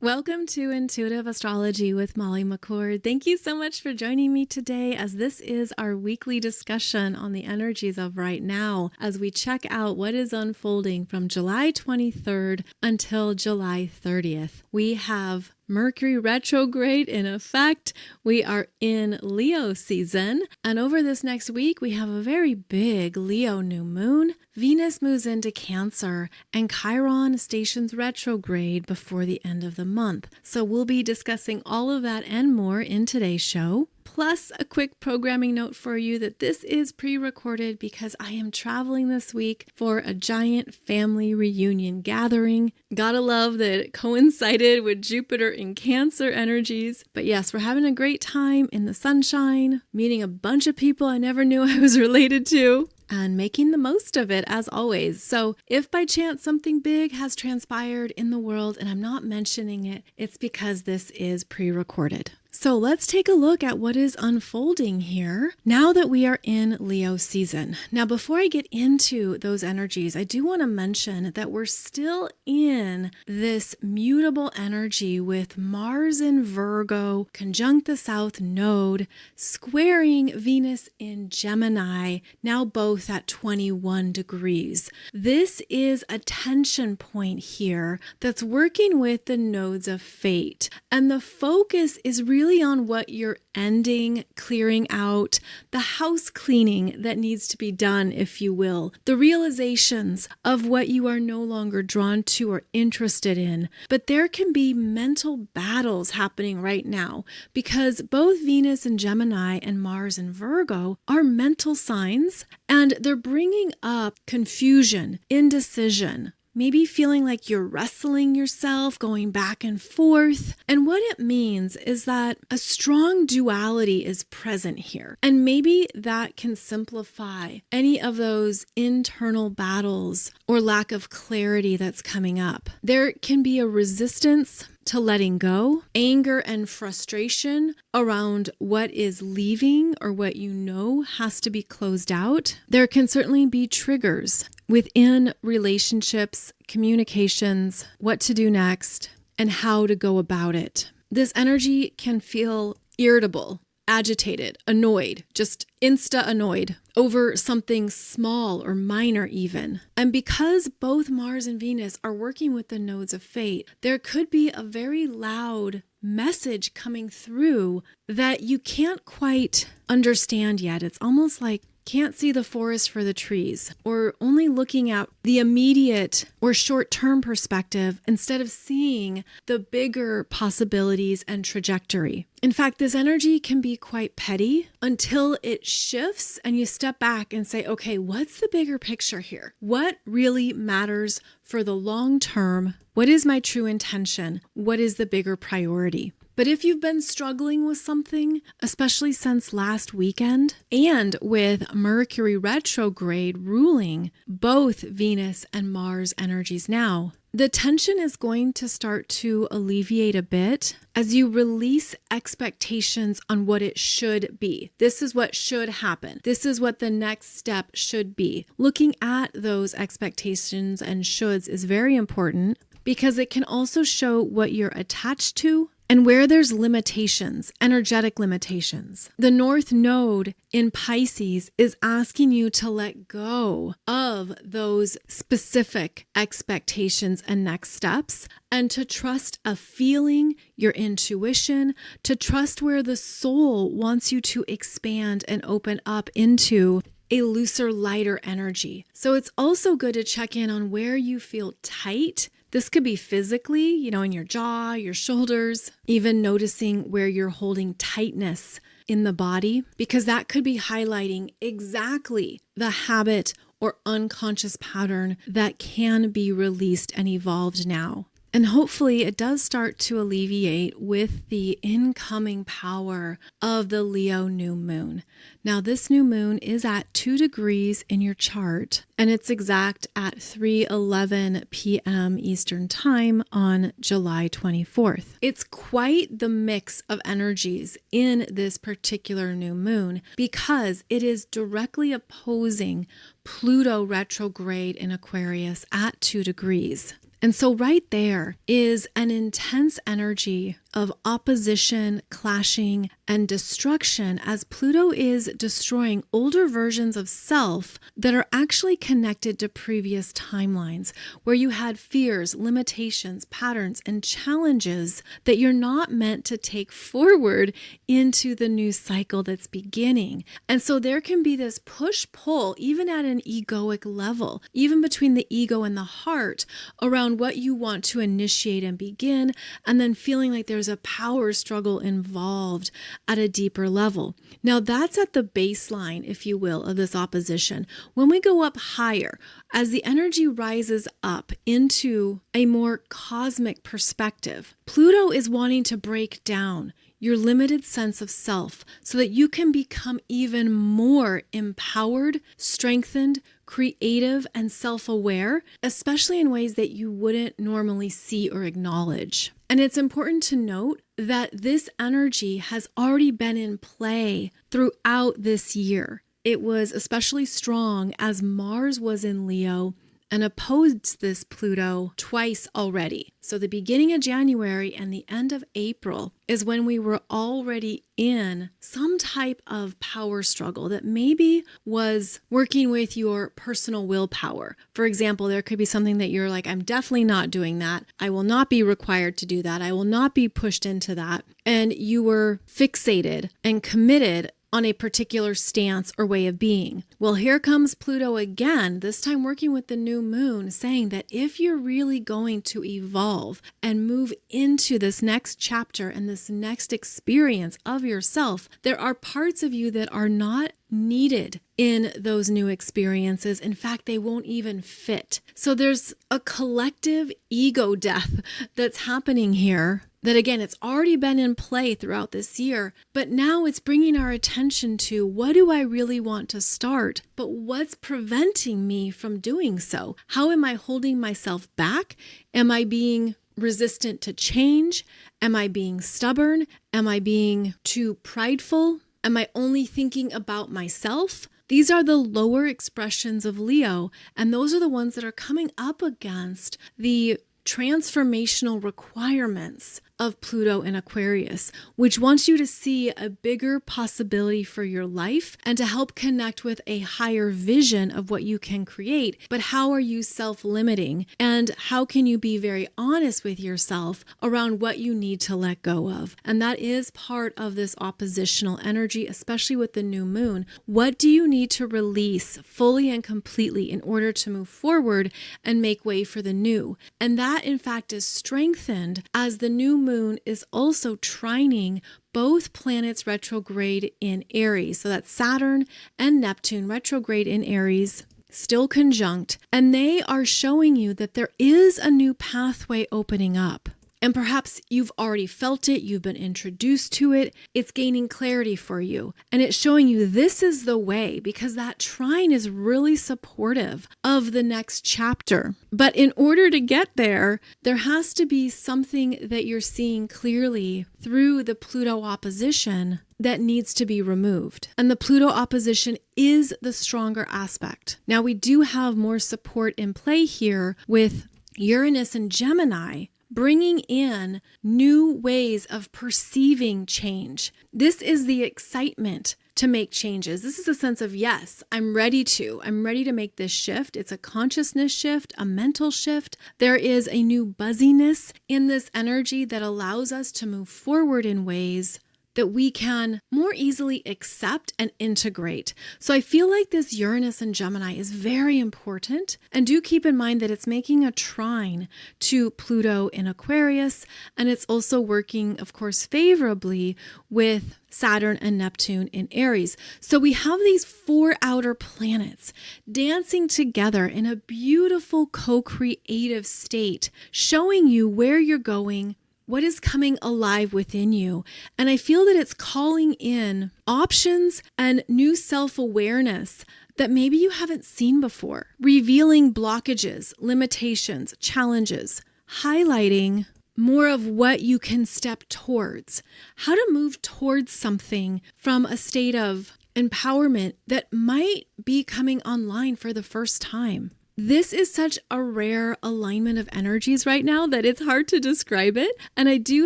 Welcome to Intuitive Astrology with Molly McCord. Thank you so much for joining me today as this is our weekly discussion on the energies of right now as we check out what is unfolding from July 23rd until July 30th. We have Mercury retrograde in effect. We are in Leo season. And over this next week, we have a very big Leo new moon. Venus moves into Cancer and Chiron stations retrograde before the end of the month. So we'll be discussing all of that and more in today's show. Plus, a quick programming note for you that this is pre-recorded because I am traveling this week for a giant family reunion gathering. Gotta love that it coincided with Jupiter in Cancer energies. But yes, we're having a great time in the sunshine, meeting a bunch of people I never knew I was related to, and making the most of it as always. So if by chance something big has transpired in the world and I'm not mentioning it, it's because this is pre-recorded. So let's take a look at what is unfolding here now that we are in Leo season. Now, before I get into those energies, I do want to mention that we're still in this mutable energy with Mars in Virgo, conjunct the South Node, squaring Venus in Gemini, now both at 21 degrees. This is a tension point here that's working with the nodes of fate. And the focus is really on what you're ending, clearing out, the house cleaning that needs to be done, if you will, the realizations of what you are no longer drawn to or interested in. But there can be mental battles happening right now because both Venus in Gemini and Mars in Virgo are mental signs, and they're bringing up confusion, indecision, maybe feeling like you're wrestling yourself, going back and forth. And what it means is that a strong duality is present here. And maybe that can simplify any of those internal battles or lack of clarity that's coming up. There can be a resistance to letting go, anger and frustration around what is leaving or what you know has to be closed out. There can certainly be triggers within relationships, communications, what to do next, and how to go about it. This energy can feel irritable, agitated, annoyed, just insta-annoyed over something small or minor even. And because both Mars and Venus are working with the nodes of fate, there could be a very loud message coming through that you can't quite understand yet. It's almost like can't see the forest for the trees, or only looking at the immediate or short-term perspective instead of seeing the bigger possibilities and trajectory. In fact, this energy can be quite petty until it shifts and you step back and say, okay, what's the bigger picture here? What really matters for the long term? What is my true intention? What is the bigger priority? But if you've been struggling with something, especially since last weekend, and with Mercury retrograde ruling both Venus and Mars energies now, the tension is going to start to alleviate a bit as you release expectations on what it should be. This is what should happen. This is what the next step should be. Looking at those expectations and shoulds is very important because it can also show what you're attached to and where there's limitations, energetic limitations. The North Node in Pisces is asking you to let go of those specific expectations and next steps and to trust a feeling, your intuition, to trust where the soul wants you to expand and open up into a looser, lighter energy. So it's also good to check in on where you feel tight. This could be physically, in your jaw, your shoulders, even noticing where you're holding tightness in the body, because that could be highlighting exactly the habit or unconscious pattern that can be released and evolved now. And hopefully it does start to alleviate with the incoming power of the Leo new moon. Now, this new moon is at 2 degrees in your chart, and it's exact at 3:11 p.m. Eastern Time on July 24th. It's quite the mix of energies in this particular new moon because it is directly opposing Pluto retrograde in Aquarius at 2 degrees. And so right there is an intense energy of opposition, clashing, and destruction as Pluto is destroying older versions of self that are actually connected to previous timelines where you had fears, limitations, patterns, and challenges that you're not meant to take forward into the new cycle that's beginning. And so there can be this push-pull, even at an egoic level, even between the ego and the heart, around what you want to initiate and begin, and then feeling like there's a power struggle involved at a deeper level. Now that's at the baseline, if you will, of this opposition. When we go up higher, as the energy rises up into a more cosmic perspective, Pluto is wanting to break down your limited sense of self so that you can become even more empowered, strengthened, creative, and self-aware, especially in ways that you wouldn't normally see or acknowledge. And it's important to note that this energy has already been in play throughout this year. It was especially strong as Mars was in Leo and opposed this Pluto twice already. So the beginning of January and the end of April is when we were already in some type of power struggle that maybe was working with your personal willpower. For example, there could be something that you're like, I'm definitely not doing that. I will not be required to do that. I will not be pushed into that. And you were fixated and committed on a particular stance or way of being. Well, here comes Pluto again, this time working with the new moon, saying that if you're really going to evolve and move into this next chapter and this next experience of yourself, there are parts of you that are not needed in those new experiences. In fact, they won't even fit. So there's a collective ego death that's happening here that, again, it's already been in play throughout this year, but now it's bringing our attention to what do I really want to start, but what's preventing me from doing so? How am I holding myself back? Am I being resistant to change? Am I being stubborn? Am I being too prideful? Am I only thinking about myself? These are the lower expressions of Leo, and those are the ones that are coming up against the transformational requirements of Pluto in Aquarius, which wants you to see a bigger possibility for your life and to help connect with a higher vision of what you can create. But how are you self-limiting? And how can you be very honest with yourself around what you need to let go of? And that is part of this oppositional energy, especially with the new moon. What do you need to release fully and completely in order to move forward and make way for the new? And that, in fact, is strengthened as the new moon is also trining both planets retrograde in Aries. So that's Saturn and Neptune retrograde in Aries, still conjunct, and they are showing you that there is a new pathway opening up. And perhaps you've already felt it, you've been introduced to it, it's gaining clarity for you. And it's showing you this is the way, because that trine is really supportive of the next chapter. But in order to get there, there has to be something that you're seeing clearly through the Pluto opposition that needs to be removed. And the Pluto opposition is the stronger aspect. Now, we do have more support in play here with Uranus and Gemini, bringing in new ways of perceiving change. This is the excitement to make changes. This is a sense of, yes, I'm ready to make this shift. It's a consciousness shift, a mental shift. There is a new buzziness in this energy that allows us to move forward in ways that we can more easily accept and integrate. So I feel like this Uranus and Gemini is very important. And do keep in mind that it's making a trine to Pluto in Aquarius. And it's also working, of course, favorably with Saturn and Neptune in Aries. So we have these four outer planets dancing together in a beautiful co-creative state, showing you where you're going, what is coming alive within you. And I feel that it's calling in options and new self-awareness that maybe you haven't seen before, revealing blockages, limitations, challenges, highlighting more of what you can step towards, how to move towards something from a state of empowerment that might be coming online for the first time. This is such a rare alignment of energies right now that it's hard to describe it. And I do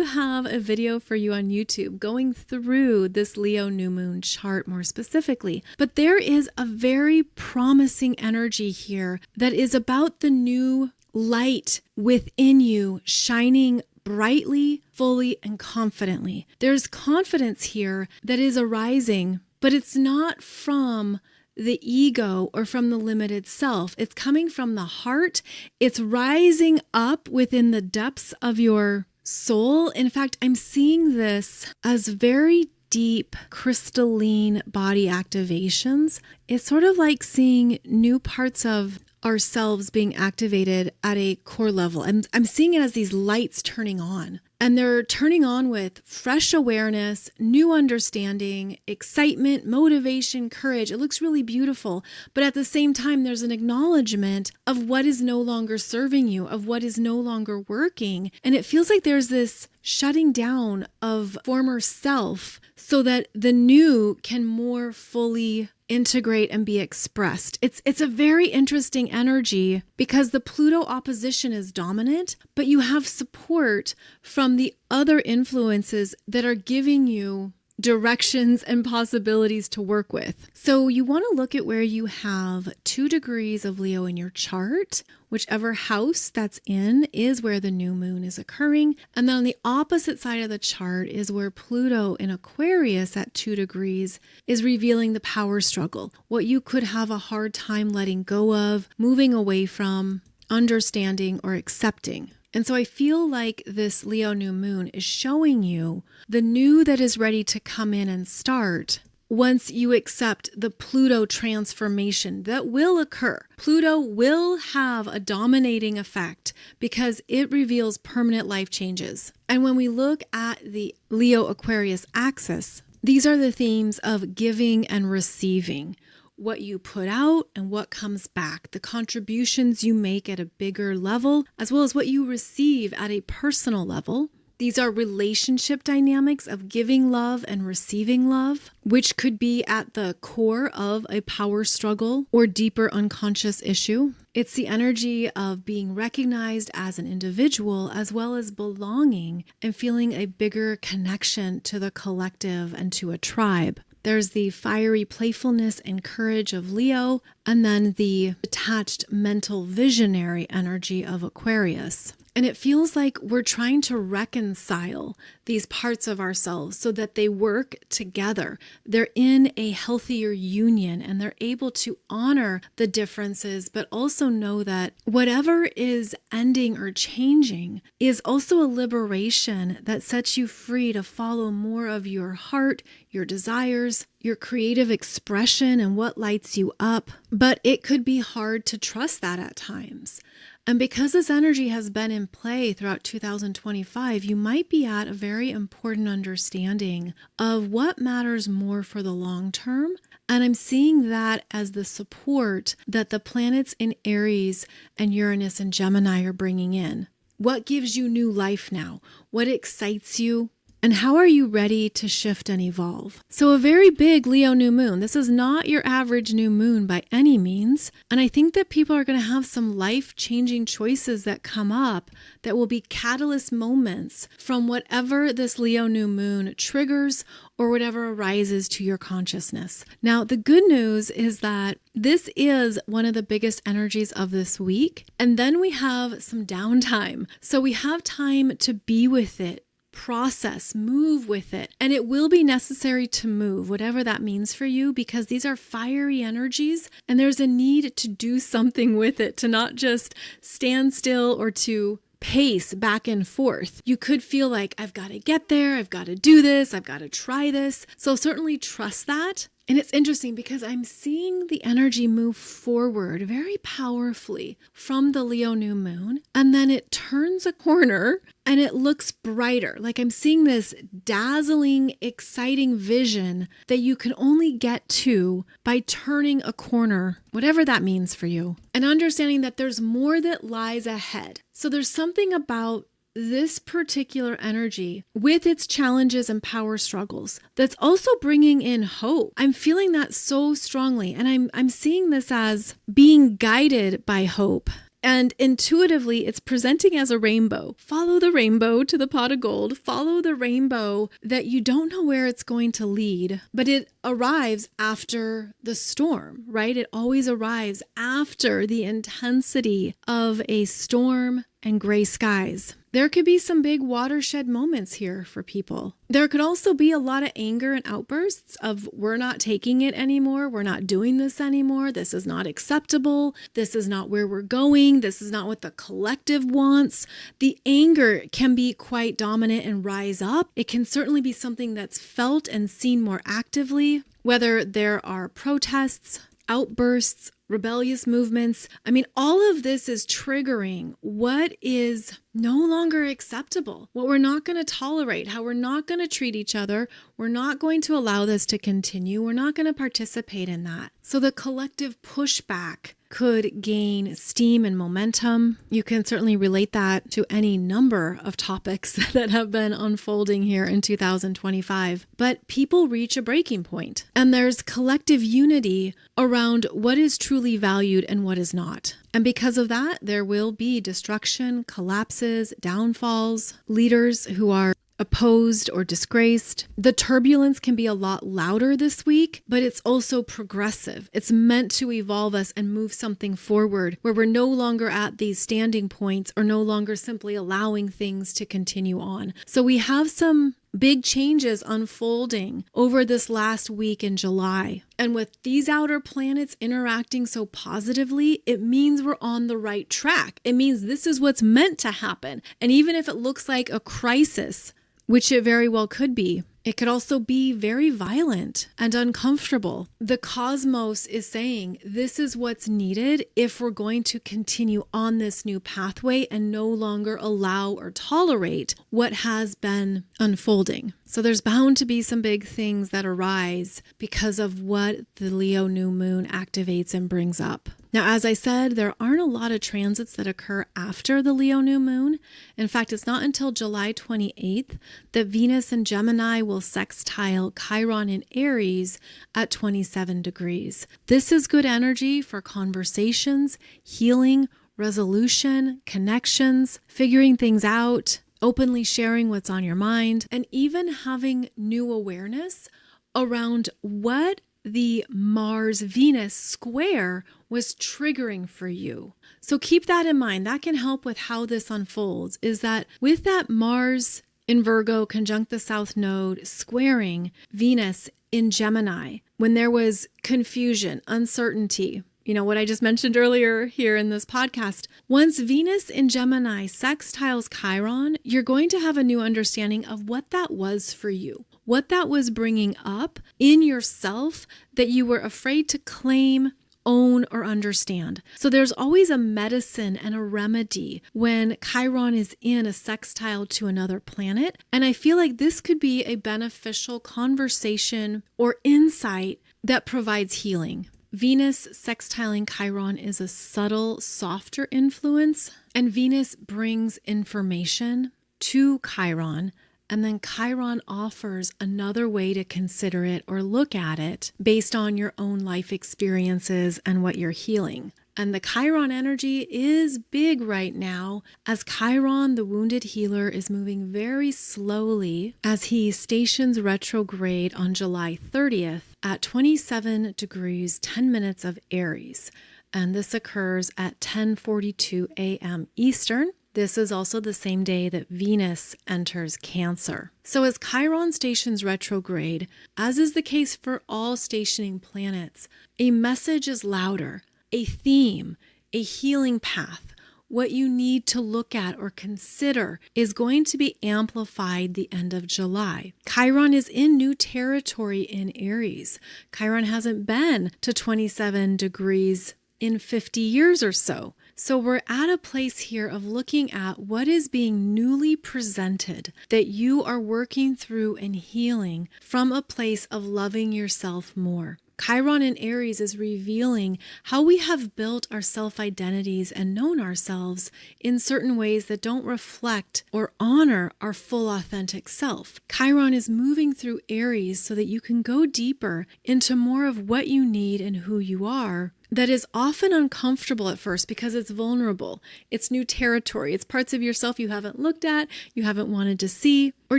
have a video for you on YouTube going through this Leo new moon chart more specifically. But there is a very promising energy here that is about the new light within you shining brightly, fully, and confidently. There's confidence here that is arising, but it's not from the ego or from the limited self. It's coming from the heart. It's rising up within the depths of your soul. In fact, I'm seeing this as very deep, crystalline body activations. It's sort of like seeing new parts of ourselves being activated at a core level. I'm seeing it as these lights turning on. And they're turning on with fresh awareness, new understanding, excitement, motivation, courage. It looks really beautiful. But at the same time, there's an acknowledgement of what is no longer serving you, of what is no longer working. And it feels like there's this shutting down of former self so that the new can more fully integrate and be expressed. It's a very interesting energy because the Pluto opposition is dominant, but you have support from the other influences that are giving you directions and possibilities to work with. So you want to look at where you have 2 degrees of Leo in your chart. Whichever house that's in is where the new moon is occurring. And then on the opposite side of the chart is where Pluto in Aquarius at 2 degrees is revealing the power struggle, what you could have a hard time letting go of, moving away from, understanding, or accepting. And so I feel like this Leo new moon is showing you the new that is ready to come in and start once you accept the Pluto transformation that will occur. Pluto will have a dominating effect because it reveals permanent life changes. And when we look at the Leo Aquarius axis, these are the themes of giving and receiving. What you put out and what comes back, the contributions you make at a bigger level, as well as what you receive at a personal level. These are relationship dynamics of giving love and receiving love, which could be at the core of a power struggle or deeper unconscious issue. It's the energy of being recognized as an individual, as well as belonging and feeling a bigger connection to the collective and to a tribe. There's the fiery playfulness and courage of Leo, and then the detached mental visionary energy of Aquarius. And it feels like we're trying to reconcile these parts of ourselves so that they work together. They're in a healthier union and they're able to honor the differences, but also know that whatever is ending or changing is also a liberation that sets you free to follow more of your heart, your desires, your creative expression, and what lights you up. But it could be hard to trust that at times. And because this energy has been in play throughout 2025, you might be at a very important understanding of what matters more for the long term. And I'm seeing that as the support that the planets in Aries and Uranus and Gemini are bringing in. What gives you new life now? What excites you? And how are you ready to shift and evolve? So a very big Leo new moon. This is not your average new moon by any means. And I think that people are going to have some life-changing choices that come up that will be catalyst moments from whatever this Leo new moon triggers or whatever arises to your consciousness. Now, the good news is that this is one of the biggest energies of this week. And then we have some downtime. So we have time to be with it, process, move with it. And it will be necessary to move, whatever that means for you, because these are fiery energies and there's a need to do something with it, to not just stand still or to pace back and forth. You could feel like, I've got to get there, I've got to do this, I've got to try this. So certainly trust that. And it's interesting because I'm seeing the energy move forward very powerfully from the Leo new moon, and then it turns a corner and it looks brighter. Like I'm seeing this dazzling, exciting vision that you can only get to by turning a corner, whatever that means for you, and understanding that there's more that lies ahead. So there's something about this particular energy with its challenges and power struggles that's also bringing in hope. I'm feeling that so strongly, and I'm seeing this as being guided by hope. And intuitively, it's presenting as a rainbow. Follow the rainbow to the pot of gold. Follow the rainbow that you don't know where it's going to lead, but it arrives after the storm, right? It always arrives after the intensity of a storm and gray skies. There could be some big watershed moments here for people. There could also be a lot of anger and outbursts of, we're not taking it anymore. We're not doing this anymore. This is not acceptable. This is not where we're going. This is not what the collective wants. The anger can be quite dominant and rise up. It can certainly be something that's felt and seen more actively, whether there are protests, outbursts, rebellious movements. I mean, all of this is triggering what is no longer acceptable, what we're not going to tolerate, how we're not going to treat each other. We're not going to allow this to continue. We're not going to participate in that. So the collective pushback could gain steam and momentum. You can certainly relate that to any number of topics that have been unfolding here in 2025. But people reach a breaking point, and there's collective unity around what is truly valued and what is not. And because of that, there will be destruction, collapses, downfalls, leaders who are opposed or disgraced. The turbulence can be a lot louder this week, but it's also progressive. It's meant to evolve us and move something forward where we're no longer at these standing points or no longer simply allowing things to continue on. So we have some big changes unfolding over this last week in July. And with these outer planets interacting so positively, it means we're on the right track. It means this is what's meant to happen. And even if it looks like a crisis, which it very well could be, it could also be very violent and uncomfortable. The cosmos is saying this is what's needed if we're going to continue on this new pathway and no longer allow or tolerate what has been unfolding. So there's bound to be some big things that arise because of what the Leo new moon activates and brings up. Now, as I said, there aren't a lot of transits that occur after the Leo new moon. In fact, it's not until July 28th that Venus in Gemini will sextile Chiron in Aries at 27 degrees. This is good energy for conversations, healing, resolution, connections, figuring things out, openly sharing what's on your mind, and even having new awareness around what the Mars-Venus square was triggering for you. So keep that in mind. That can help with how this unfolds, is that with that Mars in Virgo conjunct the South Node squaring Venus in Gemini, when there was confusion, uncertainty, what I just mentioned earlier here in this podcast. Once Venus in Gemini sextiles Chiron, you're going to have a new understanding of what that was for you, what that was bringing up in yourself that you were afraid to claim, own, or understand. So there's always a medicine and a remedy when Chiron is in a sextile to another planet. And I feel like this could be a beneficial conversation or insight that provides healing. Venus sextiling Chiron is a subtle, softer influence, and Venus brings information to Chiron, and then Chiron offers another way to consider it or look at it based on your own life experiences and what you're healing. And the Chiron energy is big right now, as Chiron, the wounded healer, is moving very slowly as he stations retrograde on July 30th at 27 degrees 10 minutes of Aries. And this occurs at 10:42 a.m. Eastern. This is also the same day that Venus enters Cancer. So as Chiron stations retrograde, as is the case for all stationing planets, a message is louder. A theme, a healing path, what you need to look at or consider is going to be amplified the end of July. Chiron is in new territory in Aries. Chiron hasn't been to 27 degrees in 50 years or so. So we're at a place here of looking at what is being newly presented that you are working through and healing from a place of loving yourself more. Chiron in Aries is revealing how we have built our self-identities and known ourselves in certain ways that don't reflect or honor our full authentic self. Chiron is moving through Aries so that you can go deeper into more of what you need and who you are. That is often uncomfortable at first because it's vulnerable. It's new territory. It's parts of yourself you haven't looked at, you haven't wanted to see, or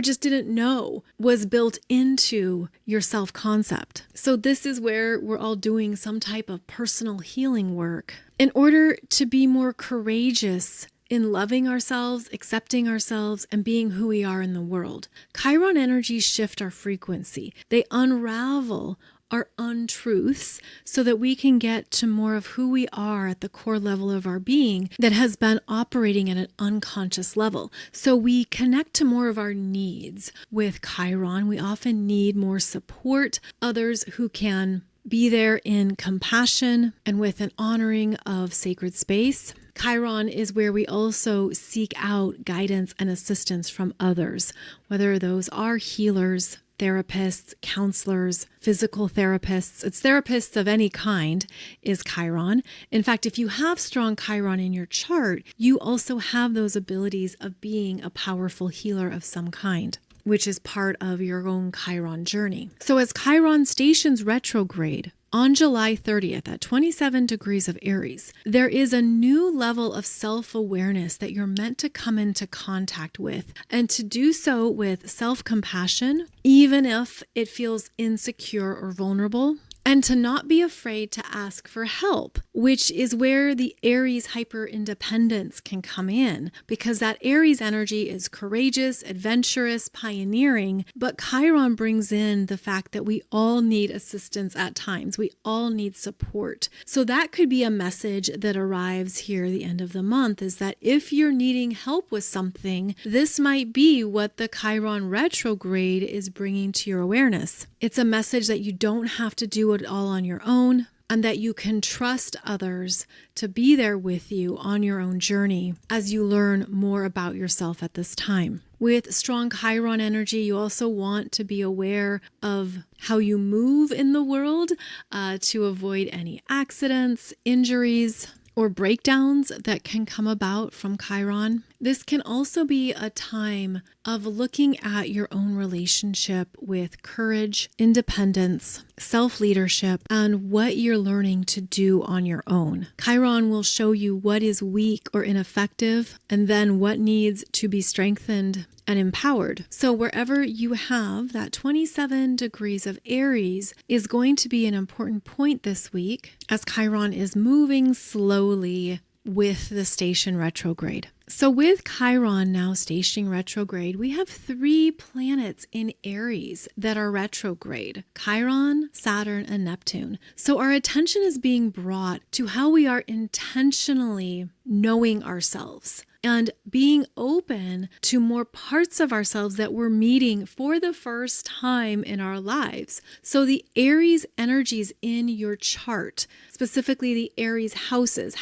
just didn't know was built into your self-concept. So this is where we're all doing some type of personal healing work in order to be more courageous in loving ourselves, accepting ourselves, and being who we are in the world. Chiron energies shift our frequency. They unravel our untruths so that we can get to more of who we are at the core level of our being that has been operating at an unconscious level. So we connect to more of our needs with Chiron. We often need more support, others who can be there in compassion and with an honoring of sacred space. Chiron is where we also seek out guidance and assistance from others, whether those are healers, therapists, counselors, physical therapists. It's therapists of any kind is Chiron. In fact, if you have strong Chiron in your chart, you also have those abilities of being a powerful healer of some kind, which is part of your own Chiron journey. So as Chiron stations retrograde on July 30th at 27 degrees of Aries, there is a new level of self-awareness that you're meant to come into contact with, and to do so with self-compassion, even if it feels insecure or vulnerable. And to not be afraid to ask for help, which is where the Aries hyper-independence can come in, because that Aries energy is courageous, adventurous, pioneering, but Chiron brings in the fact that we all need assistance at times. We all need support. So that could be a message that arrives here at the end of the month, is that if you're needing help with something, this might be what the Chiron retrograde is bringing to your awareness. It's a message that you don't have to do it all on your own, and that you can trust others to be there with you on your own journey as you learn more about yourself at this time. With strong Chiron energy, you also want to be aware of how you move in the world to avoid any accidents, injuries, or breakdowns that can come about from Chiron. This can also be a time of looking at your own relationship with courage, independence, self-leadership, and what you're learning to do on your own. Chiron will show you what is weak or ineffective, and then what needs to be strengthened and empowered. So wherever you have that 27 degrees of Aries is going to be an important point this week, as Chiron is moving slowly with the station retrograde. So with Chiron now stationing retrograde, we have 3 planets in Aries that are retrograde: Chiron, Saturn, and Neptune. So our attention is being brought to how we are intentionally knowing ourselves and being open to more parts of ourselves that we're meeting for the first time in our lives. So the Aries energies in your chart, specifically the Aries houses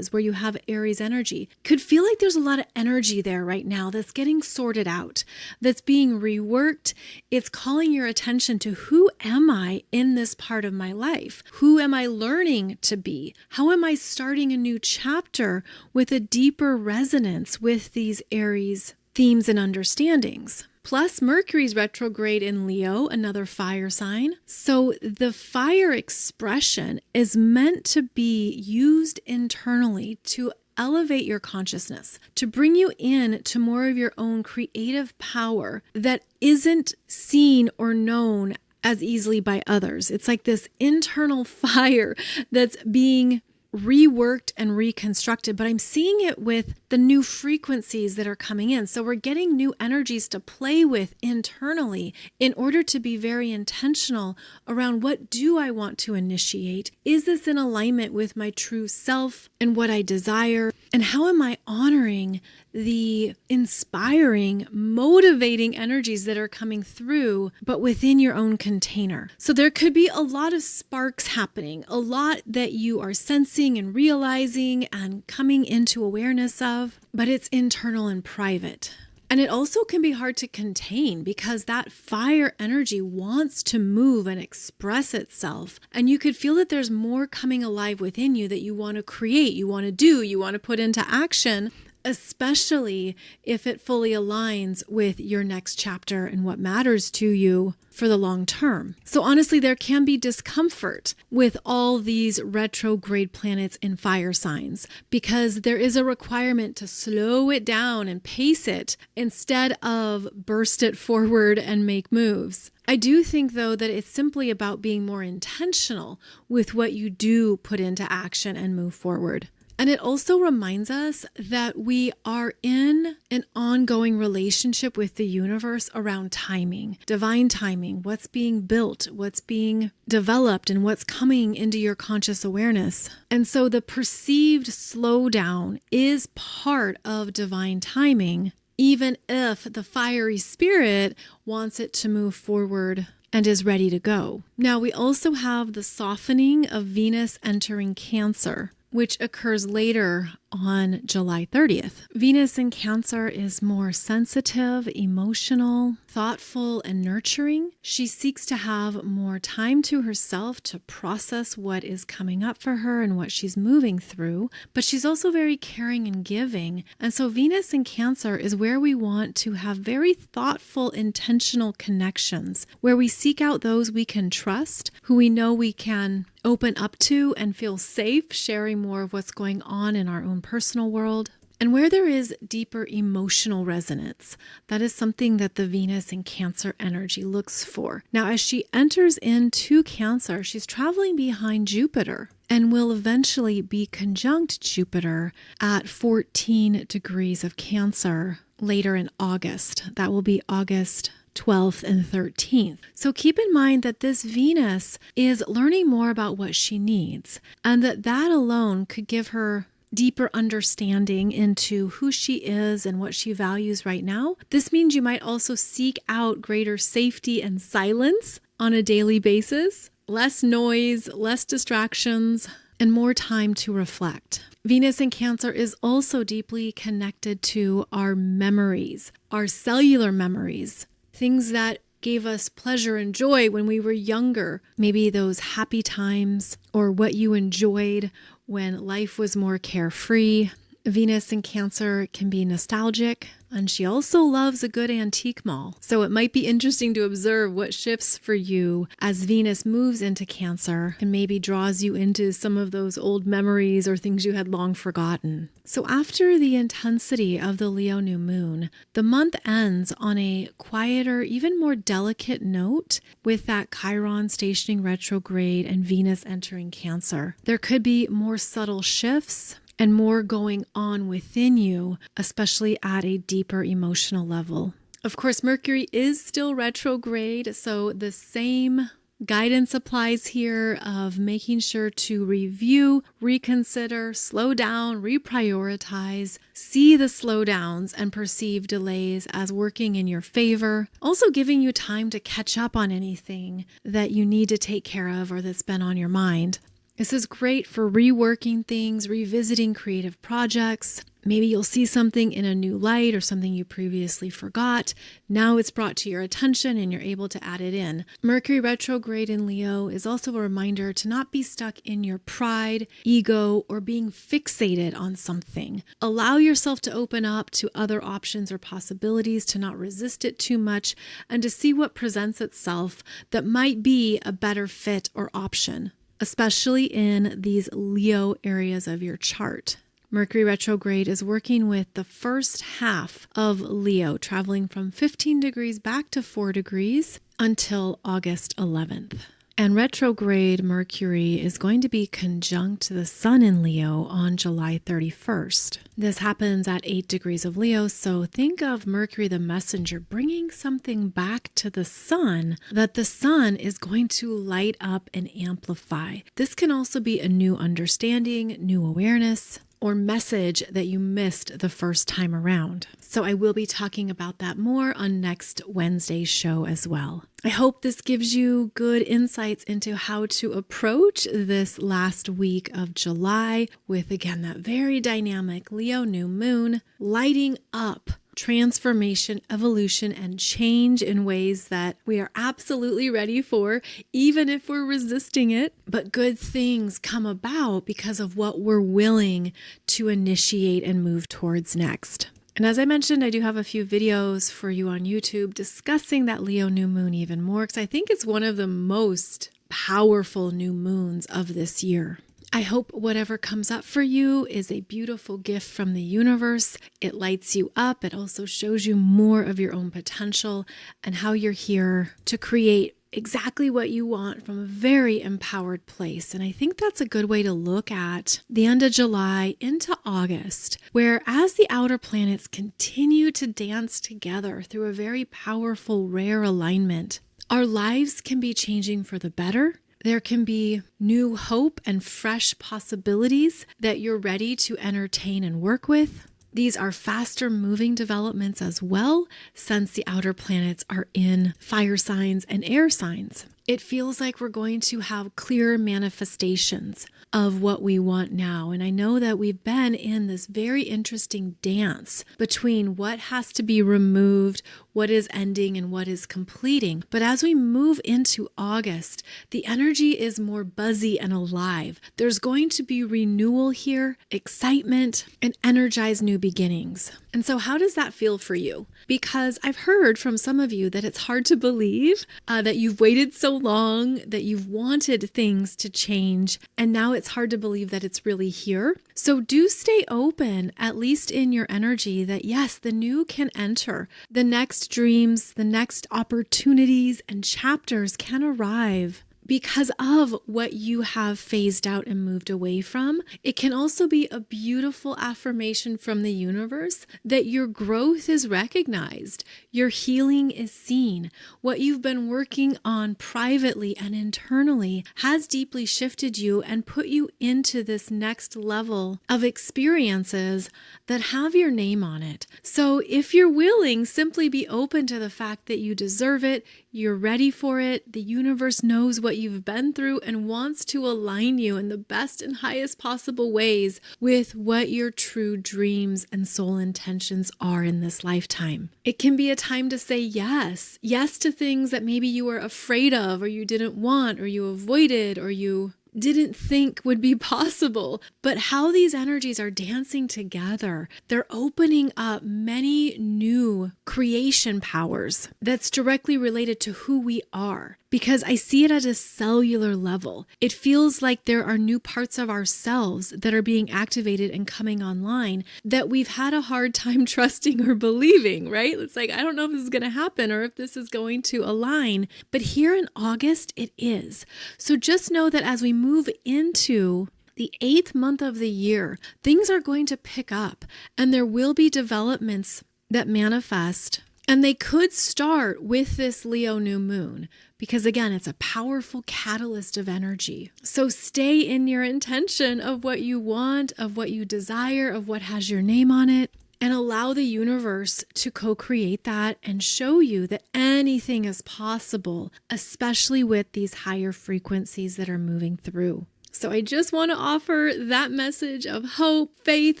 where you have Aries energy, could feel like there's a lot of energy there right now that's getting sorted out, that's being reworked. It's calling your attention to, who am I in this part of my life? Who am I learning to be? How am I starting a new chapter with a deeper resonance with these Aries themes and understandings? Plus, Mercury's retrograde in Leo, another fire sign. So the fire expression is meant to be used internally to elevate your consciousness, to bring you in to more of your own creative power that isn't seen or known as easily by others. It's like this internal fire that's being reworked and reconstructed, but I'm seeing it with the new frequencies that are coming in. So we're getting new energies to play with internally in order to be very intentional around, what do I want to initiate? Is this in alignment with my true self and what I desire? And how am I honoring the inspiring, motivating energies that are coming through, but within your own container? So there could be a lot of sparks happening, a lot that you are sensing and realizing and coming into awareness of, but it's internal and private. And it also can be hard to contain because that fire energy wants to move and express itself. And you could feel that there's more coming alive within you that you want to create, you want to do, you want to put into action, especially if it fully aligns with your next chapter and what matters to you for the long term. So honestly, there can be discomfort with all these retrograde planets in fire signs because there is a requirement to slow it down and pace it instead of burst it forward and make moves. I do think, though, that it's simply about being more intentional with what you do put into action and move forward. And it also reminds us that we are in an ongoing relationship with the universe around timing, divine timing, what's being built, what's being developed, and what's coming into your conscious awareness. And so the perceived slowdown is part of divine timing, even if the fiery spirit wants it to move forward and is ready to go. Now, we also have the softening of Venus entering Cancer, which occurs later on July 30th. Venus in Cancer is more sensitive, emotional, thoughtful, and nurturing. She seeks to have more time to herself to process what is coming up for her and what she's moving through, but she's also very caring and giving. And so Venus in Cancer is where we want to have very thoughtful, intentional connections, where we seek out those we can trust, who we know we can open up to and feel safe sharing more of what's going on in our own personal world. And where there is deeper emotional resonance, that is something that the Venus in Cancer energy looks for. Now, as she enters into Cancer, she's traveling behind Jupiter and will eventually be conjunct Jupiter at 14 degrees of Cancer later in August. That will be August 12th and 13th. So keep in mind that this Venus is learning more about what she needs, and that alone could give her deeper understanding into who she is and what she values right now. This means you might also seek out greater safety and silence on a daily basis, less noise, less distractions, and more time to reflect. Venus in Cancer is also deeply connected to our memories, our cellular memories, things that gave us pleasure and joy when we were younger, maybe those happy times or what you enjoyed when life was more carefree. Venus in Cancer can be nostalgic, and she also loves a good antique mall. So it might be interesting to observe what shifts for you as Venus moves into Cancer and maybe draws you into some of those old memories or things you had long forgotten. So after the intensity of the Leo new moon, the month ends on a quieter, even more delicate note with that Chiron stationing retrograde and Venus entering Cancer. There could be more subtle shifts and more going on within you, especially at a deeper emotional level. Of course, Mercury is still retrograde, so the same guidance applies here of making sure to review, reconsider, slow down, reprioritize, see the slowdowns and perceive delays as working in your favor. Also giving you time to catch up on anything that you need to take care of or that's been on your mind. This is great for reworking things, revisiting creative projects. Maybe you'll see something in a new light or something you previously forgot. Now it's brought to your attention and you're able to add it in. Mercury retrograde in Leo is also a reminder to not be stuck in your pride, ego, or being fixated on something. Allow yourself to open up to other options or possibilities, to not resist it too much, and to see what presents itself that might be a better fit or option, especially in these Leo areas of your chart. Mercury retrograde is working with the first half of Leo, traveling from 15 degrees back to 4 degrees until August 11th. And retrograde Mercury is going to be conjunct the Sun in Leo on July 31st. This happens at 8 degrees of Leo, so think of Mercury the messenger bringing something back to the Sun that the Sun is going to light up and amplify. This can also be a new understanding, new awareness, or message that you missed the first time around. So I will be talking about that more on next Wednesday's show as well. I hope this gives you good insights into how to approach this last week of July with, again, that very dynamic Leo new moon lighting up transformation, evolution, and change in ways that we are absolutely ready for, even if we're resisting it. But good things come about because of what we're willing to initiate and move towards next. And as I mentioned, I do have a few videos for you on YouTube discussing that Leo new moon even more, because I think it's one of the most powerful new moons of this year. I hope whatever comes up for you is a beautiful gift from the universe. It lights you up. It also shows you more of your own potential and how you're here to create exactly what you want from a very empowered place. And I think that's a good way to look at the end of July into August, where as the outer planets continue to dance together through a very powerful, rare alignment, our lives can be changing for the better. There can be new hope and fresh possibilities that you're ready to entertain and work with. These are faster moving developments as well, since the outer planets are in fire signs and air signs. It feels like we're going to have clearer manifestations of what we want now. And I know that we've been in this very interesting dance between what has to be removed, what is ending, and what is completing. But as we move into August, the energy is more buzzy and alive. There's going to be renewal here, excitement, and energized new beginnings. And so how does that feel for you? Because I've heard from some of you that it's hard to believe that you've waited so long, that you've wanted things to change, and now it's hard to believe that it's really here. So do stay open, at least in your energy, that yes, the new can enter. The next dreams, the next opportunities and chapters can arrive because of what you have phased out and moved away from. It can also be a beautiful affirmation from the universe that your growth is recognized, your healing is seen. What you've been working on privately and internally has deeply shifted you and put you into this next level of experiences that have your name on it. So if you're willing, simply be open to the fact that you deserve it, you're ready for it, the universe knows what you've been through and wants to align you in the best and highest possible ways with what your true dreams and soul intentions are in this lifetime. It can be a time to say yes to things that maybe you were afraid of, or you didn't want, or you avoided, or you didn't think would be possible. But how these energies are dancing together, they're opening up many new creation powers that's directly related to who we are. Because I see it at a cellular level. It feels like there are new parts of ourselves that are being activated and coming online that we've had a hard time trusting or believing, right? It's like, I don't know if this is going to happen or if this is going to align. But here in August, it is. So just know that as we move into the 8th month of the year, things are going to pick up and there will be developments that manifest. And they could start with this Leo new moon because, again, it's a powerful catalyst of energy. So stay in your intention of what you want, of what you desire, of what has your name on it, and allow the universe to co-create that and show you that anything is possible, especially with these higher frequencies that are moving through. So I just want to offer that message of hope, faith,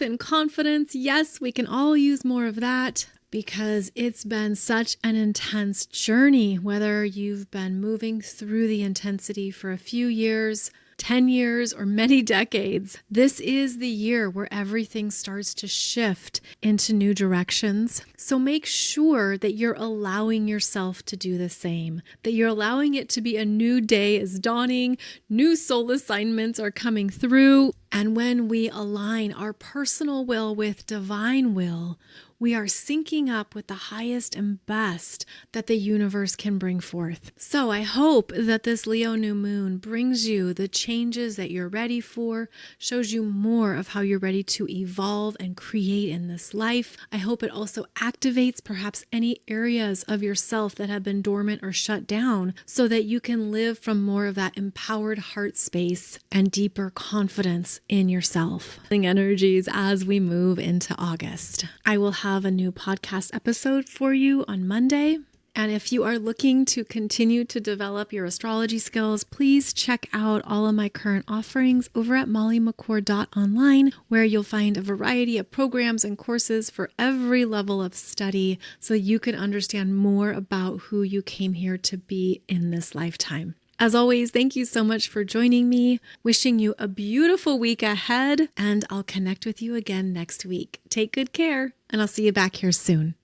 and confidence. Yes, we can all use more of that, because it's been such an intense journey, whether you've been moving through the intensity for a few years, 10 years, or many decades. This is the year where everything starts to shift into new directions. So make sure that you're allowing yourself to do the same, that you're allowing it to be a new day is dawning, new soul assignments are coming through. And when we align our personal will with divine will, we are syncing up with the highest and best that the universe can bring forth. So I hope that this Leo new moon brings you the changes that you're ready for, shows you more of how you're ready to evolve and create in this life. I hope it also activates perhaps any areas of yourself that have been dormant or shut down so that you can live from more of that empowered heart space and deeper confidence in yourself. Energies as we move into August. I will have a new podcast episode for you on Monday. And if you are looking to continue to develop your astrology skills, please check out all of my current offerings over at mollymccord.online, where you'll find a variety of programs and courses for every level of study so you can understand more about who you came here to be in this lifetime. As always, thank you so much for joining me. Wishing you a beautiful week ahead, and I'll connect with you again next week. Take good care, and I'll see you back here soon.